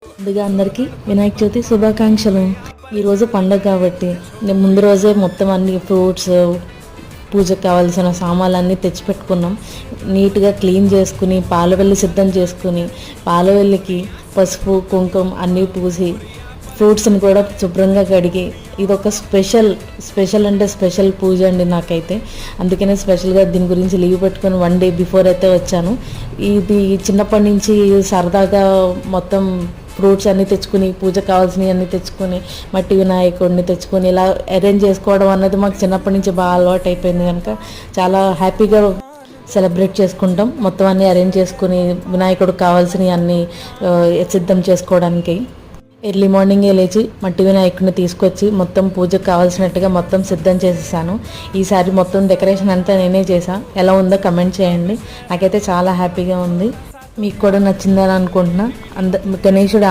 ముందుగా అందరికీ వినాయక చవితి శుభాకాంక్షలు. ఈరోజు పండుగ కాబట్టి నేను ముందు రోజే మొత్తం అన్ని ఫ్రూట్స్, పూజకు కావాల్సిన సామాన్లన్నీ తెచ్చిపెట్టుకున్నాం. నీట్గా క్లీన్ చేసుకుని పాలవెల్లి సిద్ధం చేసుకుని పాలవెల్లికి పసుపు కుంకుమ అన్నీ పూసి ఫ్రూట్స్ని కూడా శుభ్రంగా కడిగి ఇదొక స్పెషల్ అంటే స్పెషల్ పూజ అండి నాకైతే. అందుకనే స్పెషల్గా దీని గురించి లీవ్ పెట్టుకొని 1 day బిఫోర్ అయితే వచ్చాను. ఇది చిన్నప్పటి నుంచి సరదాగా మొత్తం ఫ్రూట్స్ అన్నీ తెచ్చుకుని పూజ కావాల్సినవి అన్నీ తెచ్చుకొని మట్టి వినాయకుడిని తెచ్చుకొని ఇలా అరేంజ్ చేసుకోవడం అన్నది మాకు చిన్నప్పటి నుంచి బాగా అలవాటు అయిపోయింది కనుక చాలా హ్యాపీగా సెలబ్రేట్ చేసుకుంటాం. మొత్తం అన్నీ అరేంజ్ చేసుకుని వినాయకుడికి కావాల్సినవి అన్నీ సిద్ధం చేసుకోవడానికి ఎర్లీ మార్నింగే లేచి మట్టి వినాయకుడిని తీసుకొచ్చి మొత్తం పూజకు కావాల్సినట్టుగా మొత్తం సిద్ధం చేసేసాను. ఈసారి మొత్తం డెకరేషన్ అంతా నేనే చేశాను. ఎలా ఉందో కమెంట్ చేయండి. నాకైతే చాలా హ్యాపీగా ఉంది. మీకు కూడా నచ్చిందని అనుకుంటున్నా. గణేశుడు